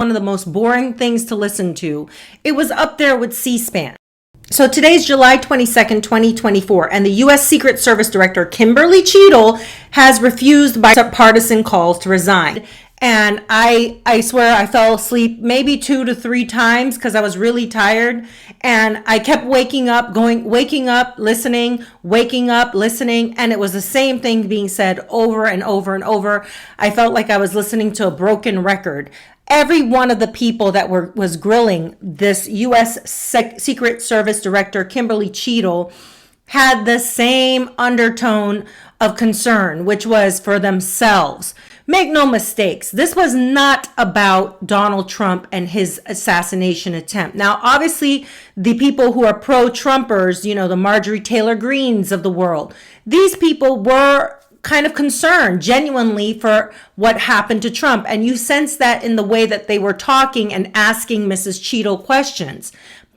one of the most boring things to listen to. It was up there with C-SPAN. So today's July 22nd, 2024, and the U.S. Secret Service Director Kimberly Cheatle has refused bipartisan calls to resign. And I swear I fell asleep maybe 2 to 3 times because I was really tired. And I kept waking up, listening, and it was the same thing being said over and over and over. I felt like I was listening to a broken record. Every one of the people that was grilling this U.S. Secret Service Director Kimberly Cheatle had the same undertone of concern, which was for themselves. Make no mistakes, this was not about Donald Trump and his assassination attempt. Now, obviously, the people who are pro-Trumpers, the Marjorie Taylor Greens of the world, these people were kind of concerned genuinely for what happened to Trump. And you sense that in the way that they were talking and asking Mrs. Cheatle questions.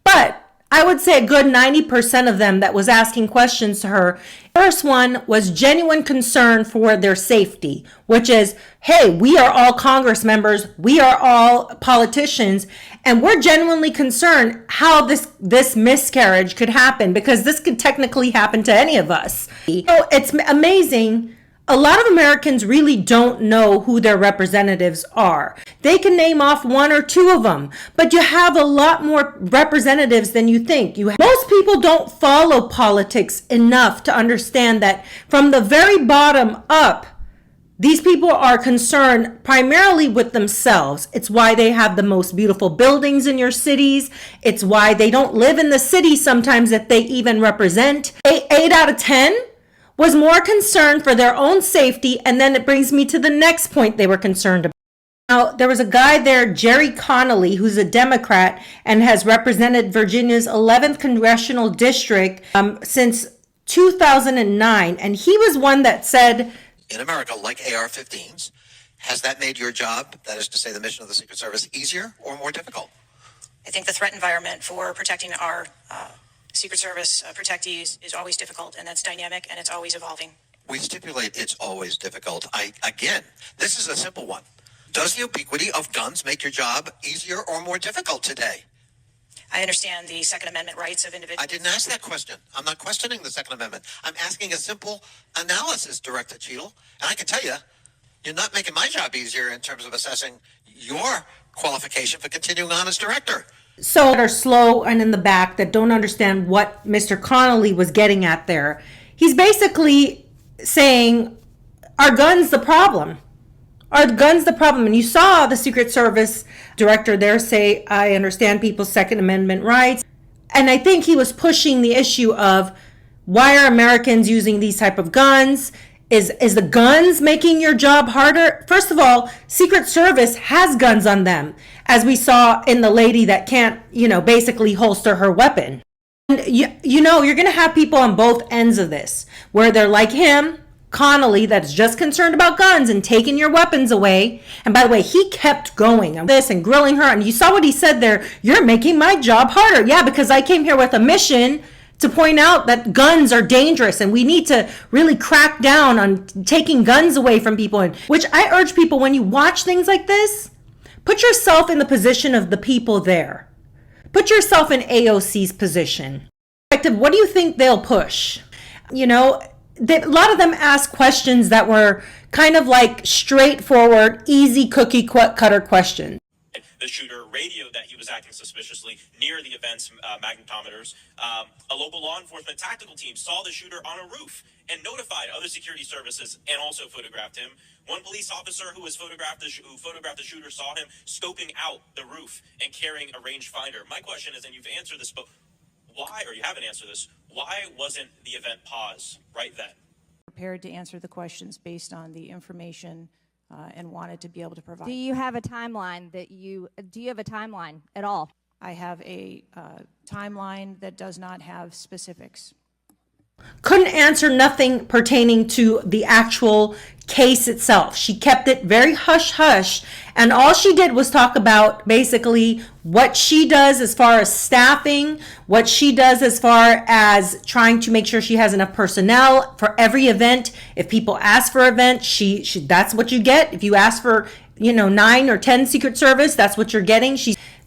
But I would say a good 90% of them that was asking questions to her, first one was genuine concern for their safety, which is, hey, we are all Congress members, we are all politicians, and we're genuinely concerned how this miscarriage could happen, because this could technically happen to any of us. So it's amazing. A lot of Americans really don't know who their representatives are. They can name off 1 or 2 of them, but you have a lot more representatives than you think. Most people don't follow politics enough to understand that from the very bottom up, these people are concerned primarily with themselves. It's why they have the most beautiful buildings in your cities. It's why they don't live in the city sometimes that they even represent. 8 out of 10 was more concerned for their own safety. And then it brings me to the next point they were concerned about. Now, there was a guy there, Jerry Connolly, who's a Democrat and has represented Virginia's 11th congressional district since 2009. And he was one that said, in America, like AR-15s, has that made your job, that is to say the mission of the Secret Service, easier or more difficult? I think the threat environment for protecting our Secret Service protectees is always difficult, and that's dynamic, and it's always evolving. We stipulate it's always difficult. Again, this is a simple one. Does the ubiquity of guns make your job easier or more difficult today? I understand the Second Amendment rights of individuals. I didn't ask that question. I'm not questioning the Second Amendment. I'm asking a simple analysis, Director Cheatle. And I can tell you, you're not making my job easier in terms of assessing your qualification for continuing on as director. So that are slow and in the back that don't understand what Mr. Connolly was getting at there. He's basically saying, are guns the problem? Are guns the problem? And you saw the Secret Service director there say, I understand people's Second Amendment rights. And I think he was pushing the issue of, why are Americans using these type of guns? Is the guns making your job harder? First of all, Secret Service has guns on them, as we saw in the lady that can't, basically holster her weapon. And you're going to have people on both ends of this, where they're like him, Connolly, that's just concerned about guns and taking your weapons away. And by the way, he kept going on this and grilling her. And you saw what he said there. You're making my job harder. Yeah, because I came here with a mission to point out that guns are dangerous and we need to really crack down on taking guns away from people. And which I urge people, when you watch things like this, put yourself in the position of the people there. Put yourself in AOC's position. What do you think they'll push? A lot of them asked questions that were kind of like straightforward, easy cookie cutter questions. The shooter radioed that he was acting suspiciously near the event's magnetometers. A local law enforcement tactical team saw the shooter on a roof and notified other security services and also photographed him. One police officer who photographed the shooter saw him scoping out the roof and carrying a rangefinder. My question is, and you've answered this, but why, or you haven't answered this, why wasn't the event paused right then? Prepared to answer the questions based on the information and wanted to be able to provide. Do you have a timeline at all? I have a timeline that does not have specifics. Couldn't answer nothing pertaining to the actual case itself. She kept it very hush-hush, and all she did was talk about basically what she does as far as staffing, what she does as far as trying to make sure she has enough personnel for every event. If people ask for an event, she that's what you get. If you ask for 9 or 10 Secret Service, that's what you're getting.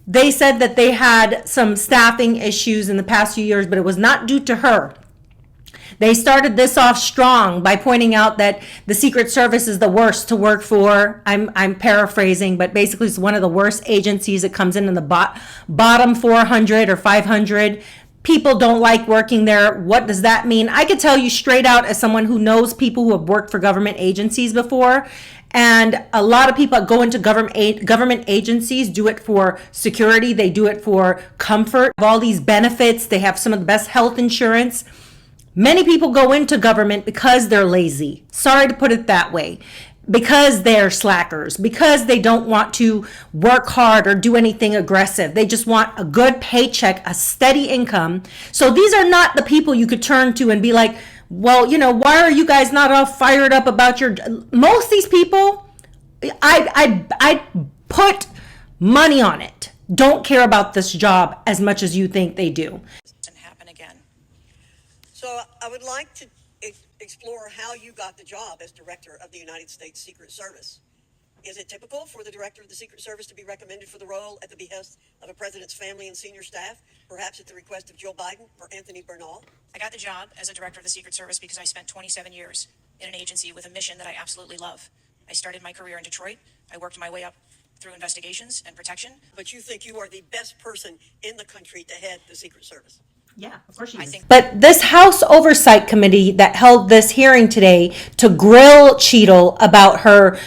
They said that they had some staffing issues in the past few years, but it was not due to her. They started this off strong by pointing out that the Secret Service is the worst to work for. I'm paraphrasing, but basically it's one of the worst agencies. It comes in the bottom 400 or 500. People don't like working there. What does that mean? I could tell you straight out as someone who knows people who have worked for government agencies before. And a lot of people go into government agencies, do it for security. They do it for comfort. All these benefits. They have some of the best health insurance. Many people go into government because they're lazy. Sorry to put it that way. Because they're slackers, because they don't want to work hard or do anything aggressive. They just want a good paycheck, a steady income. So these are not the people you could turn to and be like, well, why are you guys not all fired up about your... Most of these people, I put money on it, don't care about this job as much as you think they do. Doesn't happen again. So I would like to explore how you got the job as director of the United States Secret Service. Is it typical for the director of the Secret Service to be recommended for the role at the behest of a president's family and senior staff, perhaps at the request of Joe Biden or Anthony Bernal? I got the job as a director of the Secret Service because I spent 27 years in an agency with a mission that I absolutely love. I started my career in Detroit. I worked my way up through investigations and protection. But you think you are the best person in the country to head the Secret Service? Yeah, of course she is. But this House Oversight Committee that held this hearing today to grill Cheatle about her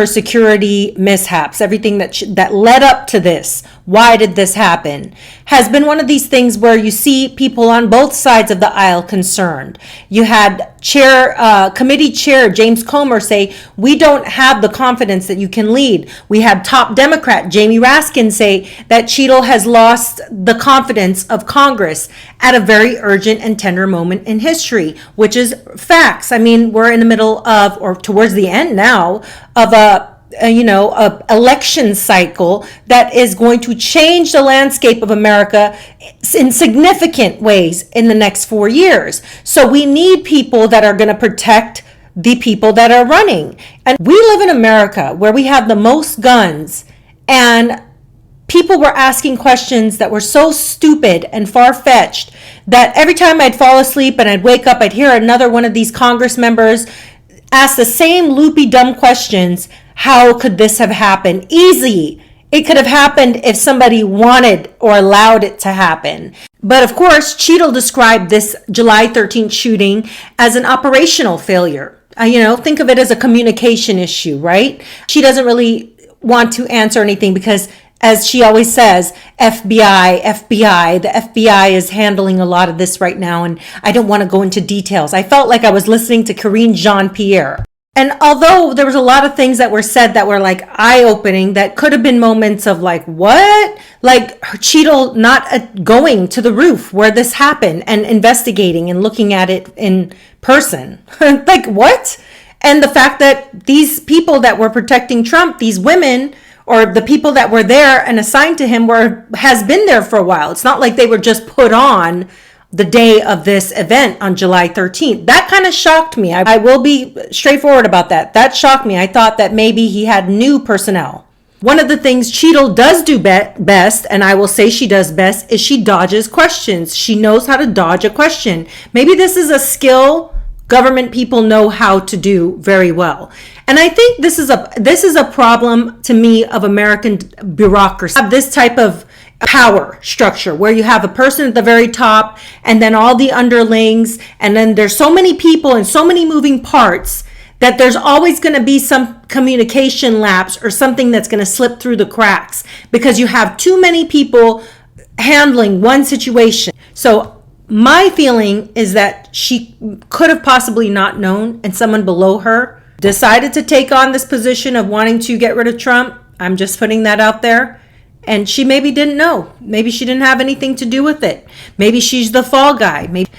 security mishaps, everything that led up to this, why did this happen, has been one of these things where you see people on both sides of the aisle concerned. You had committee chair James Comer say, we don't have the confidence that you can lead. We had top Democrat Jamie Raskin say that Cheatle has lost the confidence of Congress at a very urgent and tender moment in history, which is facts. I mean, we're in the middle of, or towards the end now, of a election cycle that is going to change the landscape of America in significant ways in the next 4 years. So we need people that are going to protect the people that are running. And we live in America where we have the most guns, and people were asking questions that were so stupid and far-fetched that every time I'd fall asleep and I'd wake up, I'd hear another one of these Congress members ask the same loopy, dumb questions. How could this have happened? Easy. It could have happened if somebody wanted or allowed it to happen. But of course, Cheatle described this July 13th shooting as an operational failure. Think of it as a communication issue, right? She doesn't really want to answer anything because, as she always says, FBI, the FBI is handling a lot of this right now, and I don't want to go into details. I felt like I was listening to Karine Jean-Pierre. And although there was a lot of things that were said that were like eye-opening, that could have been moments of like, what? Like Cheatle not going to the roof where this happened and investigating and looking at it in person. Like what? And the fact that these people that were protecting Trump, these women, or the people that were there and assigned to him has been there for a while. It's not like they were just put on the day of this event on July 13th. That kind of shocked me. I will be straightforward about that. That shocked me. I thought that maybe he had new personnel. One of the things Cheatle does do best, and I will say she does best, is she dodges questions. She knows how to dodge a question. Maybe this is a skill government people know how to do very well. And I think this is a problem to me of American bureaucracy. This type of power structure where you have a person at the very top and then all the underlings, and then there's so many people and so many moving parts that there's always going to be some communication lapse or something that's going to slip through the cracks because you have too many people handling one situation. So my feeling is that she could have possibly not known, and someone below her decided to take on this position of wanting to get rid of Trump. I'm just putting that out there. And she maybe didn't know. Maybe she didn't have anything to do with it. Maybe she's the fall guy. Maybe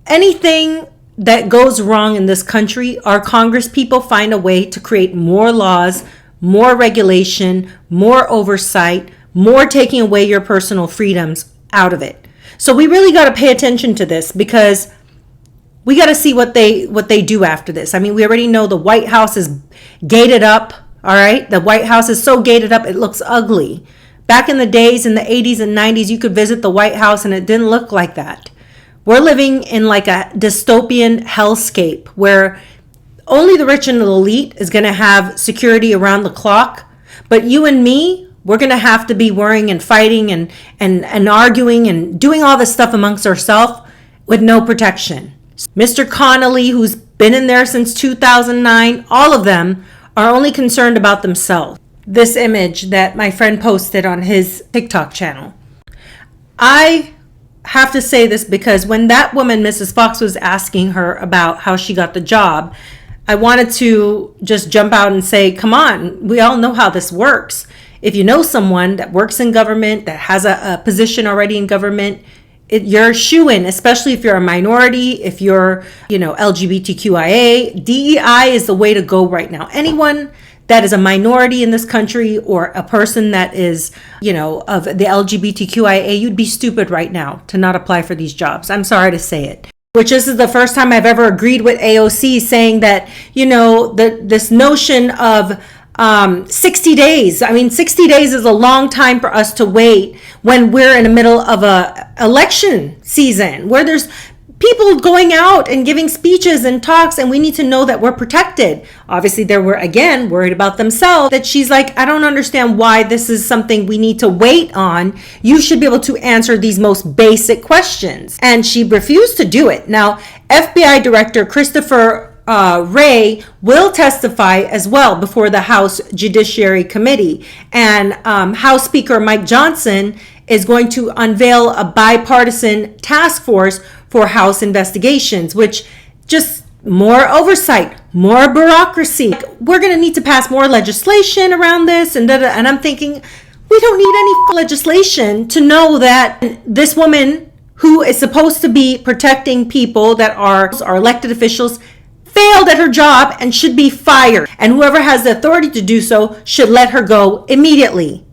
anything that goes wrong in this country, our Congress people find a way to create more laws, more regulation, more oversight, more taking away your personal freedoms out of it. So we really got to pay attention to this because we got to see what they do after this. I mean, we already know the White House is gated up All right. The White House is so gated up, it looks ugly. Back in the days, in the 80s and 90s, you could visit the White House and it didn't look like that. We're living in like a dystopian hellscape where only the rich and the elite is going to have security around the clock. But you and me, we're going to have to be worrying and fighting and arguing and doing all this stuff amongst ourselves with no protection. Mr. Connolly, who's been in there since 2009, all of them are only concerned about themselves. This image that my friend posted on his TikTok channel. I have to say this because when that woman, Mrs. Fox, was asking her about how she got the job, I wanted to just jump out and say, come on, we all know how this works. If you know someone that works in government, that has a position already in government, you're a shoo-in, especially if you're a minority, if you're, LGBTQIA. DEI is the way to go right now. Anyone that is a minority in this country or a person that is, of the LGBTQIA, you'd be stupid right now to not apply for these jobs. I'm sorry to say it. Which this is the first time I've ever agreed with AOC saying that, this notion of 60 days. I mean, 60 days is a long time for us to wait when we're in the middle of a election season where there's people going out and giving speeches and talks, and we need to know that we're protected. Obviously, they were, again, worried about themselves. That she's like, I don't understand why this is something we need to wait on. You should be able to answer these most basic questions. And she refused to do it. Now, FBI Director Christopher Wray will testify as well before the House Judiciary Committee. And House Speaker Mike Johnson is going to unveil a bipartisan task force for House investigations, which just more oversight, more bureaucracy. We're going to need to pass more legislation around this. And I'm thinking, we don't need any legislation to know that this woman who is supposed to be protecting people that are elected officials failed at her job and should be fired. And whoever has the authority to do so should let her go immediately.